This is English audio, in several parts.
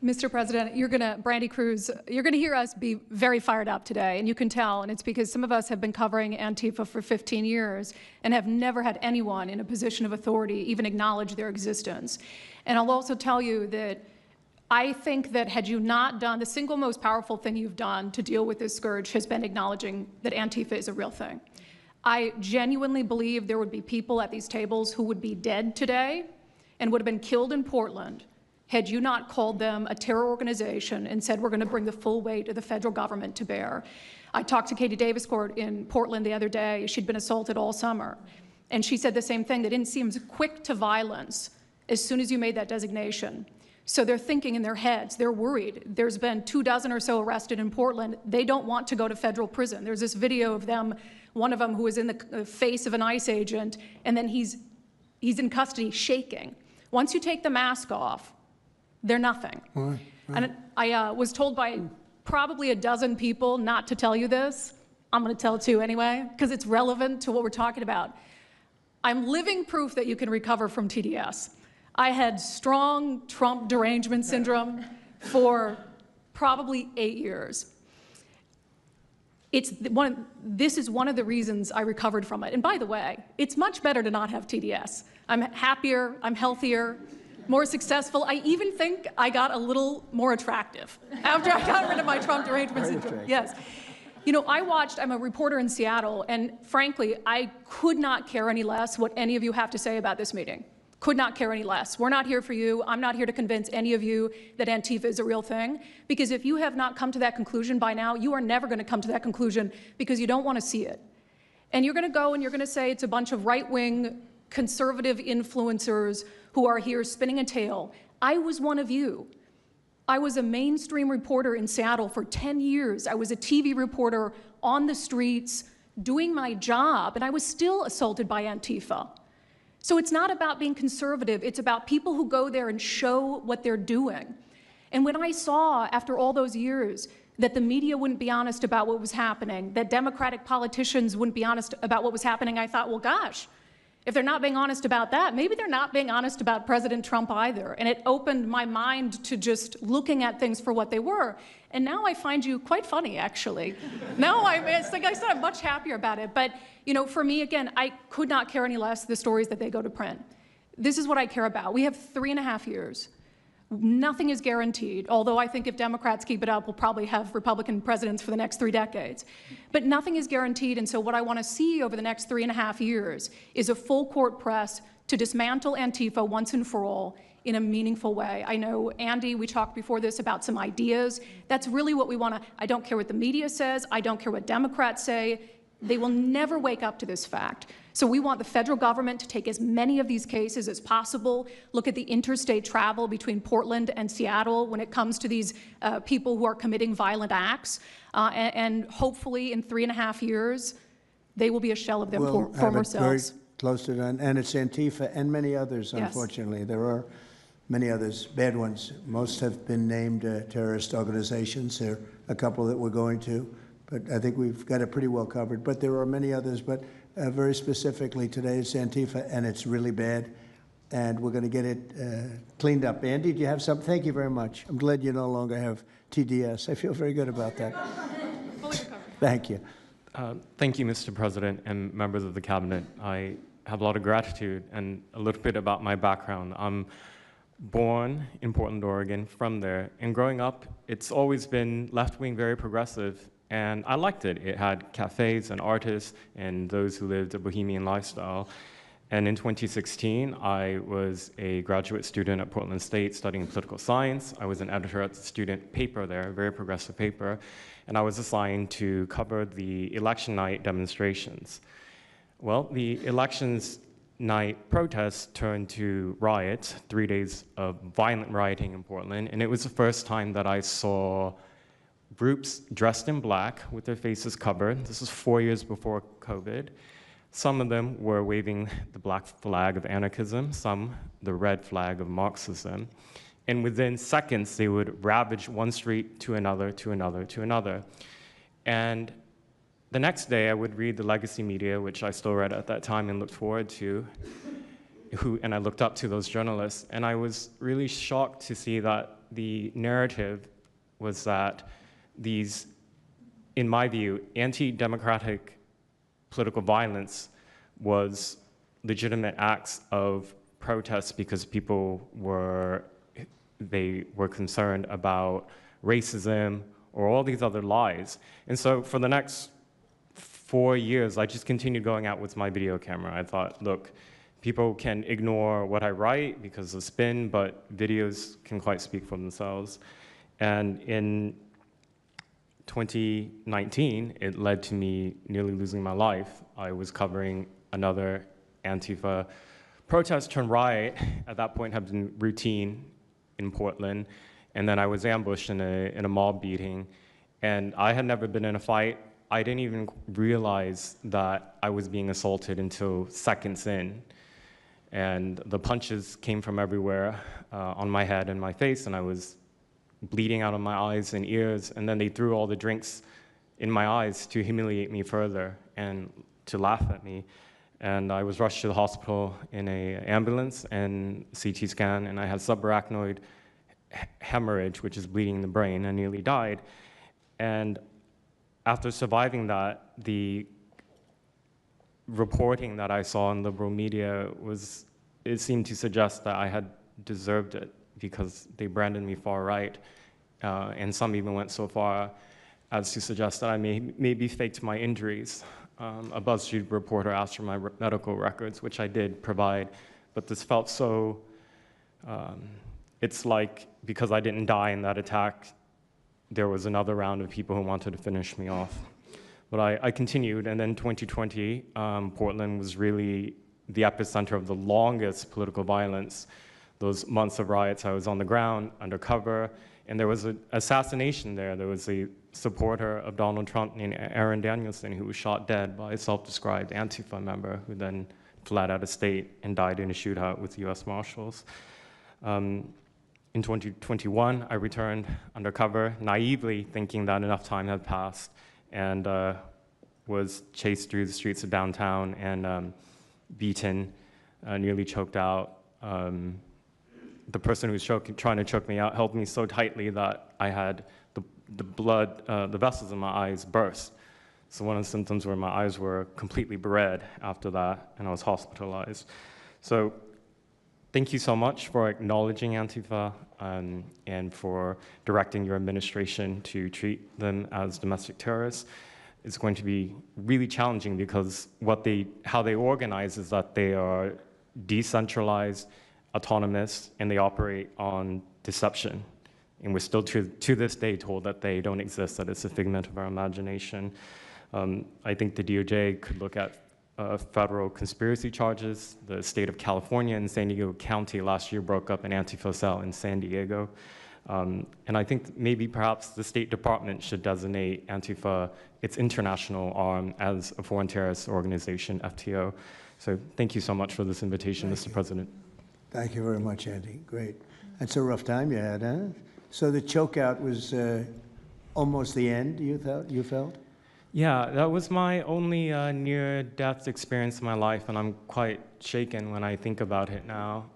Mr. President, Brandy Cruz, you're gonna hear us be very fired up today, and you can tell, and it's because some of us have been covering Antifa for 15 years and have never had anyone in a position of authority even acknowledge their existence. And I'll also tell you that I think that had you not done, the single most powerful thing you've done to deal with this scourge has been acknowledging that Antifa is a real thing. I genuinely believe there would be people at these tables who would be dead today and would have been killed in Portland had you not called them a terror organization and said, we're going to bring the full weight of the federal government to bear. I talked to Katie Daviscourt in Portland the other day. She'd been assaulted all summer. And she said the same thing. They didn't seem quick to violence as soon as you made that designation. So they're thinking in their heads, they're worried. There's been 24 or so arrested in Portland. They don't want to go to federal prison. There's this video of them, one of them who was in the face of an ICE agent, and then he's in custody shaking. Once you take the mask off, they're nothing. Right. And I was told by probably a dozen people not to tell you this. I'm going to tell it to you anyway, because it's relevant to what we're talking about. I'm living proof that you can recover from TDS. I had strong Trump derangement syndrome for probably 8 years. This is one of the reasons I recovered from it. And by the way, it's much better to not have TDS. I'm happier, I'm healthier, more successful. I even think I got a little more attractive after I got rid of my Trump derangement syndrome. Yes. You know, I'm a reporter in Seattle, and frankly, I could not care any less what any of you have to say about this meeting. Could not care any less. We're not here for you. I'm not here to convince any of you that Antifa is a real thing, because if you have not come to that conclusion by now, you are never going to come to that conclusion because you don't want to see it. And you're going to go and you're going to say it's a bunch of right-wing conservative influencers who are here spinning a tale. I was one of you. I was a mainstream reporter in Seattle for 10 years. I was a TV reporter on the streets doing my job, and I was still assaulted by Antifa. So it's not about being conservative. It's about people who go there and show what they're doing. And when I saw, after all those years, that the media wouldn't be honest about what was happening, that Democratic politicians wouldn't be honest about what was happening, I thought, well, gosh, if they're not being honest about that, maybe they're not being honest about President Trump either. And it opened my mind to just looking at things for what they were. And now I find you quite funny, actually. Now it's like I said, I'm much happier about it. But you know, for me, again, I could not care any less the stories that they go to print. This is what I care about. We have 3.5 years. Nothing is guaranteed, although I think if Democrats keep it up, we'll probably have Republican presidents for the next 3 decades. But nothing is guaranteed, and so what I want to see over the next 3.5 years is a full court press to dismantle Antifa once and for all in a meaningful way. I know, Andy, we talked before this about some ideas. That's really what we want to, I don't care what the media says, I don't care what Democrats say. They will never wake up to this fact. So we want the federal government to take as many of these cases as possible, look at the interstate travel between Portland and Seattle when it comes to these people who are committing violent acts, and hopefully in 3.5 years, they will be a shell of their former selves. Very close to that, and it's Antifa and many others, unfortunately. Yes. There are many others, bad ones. Most have been named terrorist organizations. There are a couple that we're going to. But I think we've got it pretty well covered. But there are many others. But very specifically today, it's Antifa, and it's really bad. And we're going to get it cleaned up. Andy, do you have something? Thank you very much. I'm glad you no longer have TDS. I feel very good about that. Fully recovered. Thank you. Thank you, Mr. President and members of the Cabinet. I have a lot of gratitude and a little bit about my background. I'm born in Portland, Oregon, from there. And growing up, it's always been left-wing, very progressive. And I liked it. It had cafes and artists and those who lived a bohemian lifestyle. And in 2016, I was a graduate student at Portland State studying political science. I was an editor at the student paper there, a very progressive paper. And I was assigned to cover the election night demonstrations. Well, the elections night protests turned to riots, 3 days of violent rioting in Portland. And it was the first time that I saw groups dressed in black with their faces covered. This was 4 years before COVID. Some of them were waving the black flag of anarchism, some the red flag of Marxism. And within seconds, they would ravage one street to another, to another, to another. And the next day, I would read the legacy media, which I still read at that time and looked forward to, and I looked up to those journalists. And I was really shocked to see that the narrative was that these, in my view, anti-democratic political violence was legitimate acts of protest because people were concerned about racism or all these other lies. And so for the next 4 years, I just continued going out with my video camera. I thought, look, people can ignore what I write because of spin, but videos can quite speak for themselves. And in 2019, it led to me nearly losing my life. I was covering another Antifa protest turned riot. At that point, had been routine in Portland. And then I was ambushed in a mob beating. And I had never been in a fight. I didn't even realize that I was being assaulted until seconds in. And the punches came from everywhere on my head and my face, and I was bleeding out of my eyes and ears. And then they threw all the drinks in my eyes to humiliate me further and to laugh at me. And I was rushed to the hospital in an ambulance and CT scan, and I had subarachnoid hemorrhage, which is bleeding in the brain. I nearly died. And after surviving that, the reporting that I saw in liberal media it seemed to suggest that I had deserved it because they branded me far right. And some even went so far as to suggest that I maybe faked my injuries. A BuzzFeed reporter asked for my medical records, which I did provide, but this felt so, it's like because I didn't die in that attack, there was another round of people who wanted to finish me off. But I continued, and then 2020, Portland was really the epicenter of the longest political violence. Those months of riots, I was on the ground, undercover, and there was an assassination there. There was a supporter of Donald Trump named Aaron Danielson who was shot dead by a self-described Antifa member who then fled out of state and died in a shootout with US Marshals. In 2021, I returned undercover, naively thinking that enough time had passed, and was chased through the streets of downtown and beaten, nearly choked out. The person who was trying to choke me out held me so tightly that I had the blood, the vessels in my eyes burst. So one of the symptoms were my eyes were completely red after that, and I was hospitalized. So thank you so much for acknowledging Antifa and for directing your administration to treat them as domestic terrorists. It's going to be really challenging because how they organize is that they are decentralized, autonomous, and they operate on deception. And we're still to this day told that they don't exist, that it's a figment of our imagination. I think the DOJ could look at federal conspiracy charges. The state of California and San Diego County last year broke up an Antifa cell in San Diego. And I think maybe perhaps the State Department should designate Antifa, its international arm, as a foreign terrorist organization, FTO. So thank you so much for this invitation, Mr. President. Thank you very much, Andy. Great. That's a rough time you had, huh? So the chokeout was almost the end, you felt? Yeah, that was my only near-death experience in my life, and I'm quite shaken when I think about it now.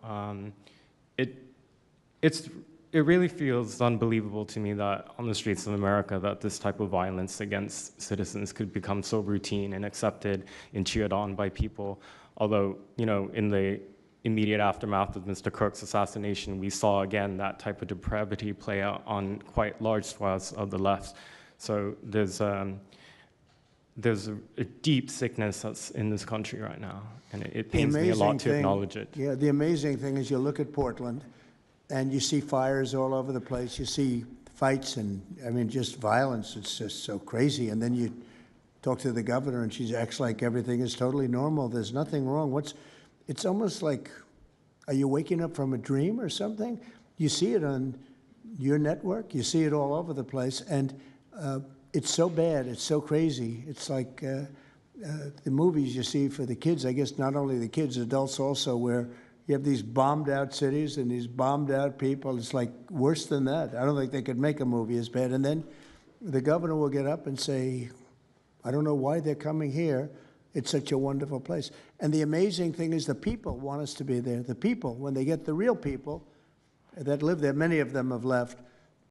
It really feels unbelievable to me that on the streets of America that this type of violence against citizens could become so routine and accepted and cheered on by people. Although, you know, in the immediate aftermath of Mr. Kirk's assassination, we saw again that type of depravity play out on quite large swaths of the left. So there's a deep sickness that's in this country right now, and it pains me a lot to acknowledge it. Yeah, the amazing thing is you look at Portland, and you see fires all over the place. You see fights and, I mean, just violence. It's just so crazy. And then you talk to the governor, and she acts like everything is totally normal. There's nothing wrong. It's almost like, are you waking up from a dream or something? You see it on your network. You see it all over the place. And it's so bad. It's so crazy. It's like the movies you see for the kids, I guess not only the kids, adults also, where you have these bombed out cities and these bombed out people. It's like worse than that. I don't think they could make a movie as bad. And then the governor will get up and say, I don't know why they're coming here. It's such a wonderful place. And the amazing thing is the people want us to be there. The people, when they get the real people, that live there. Many of them have left.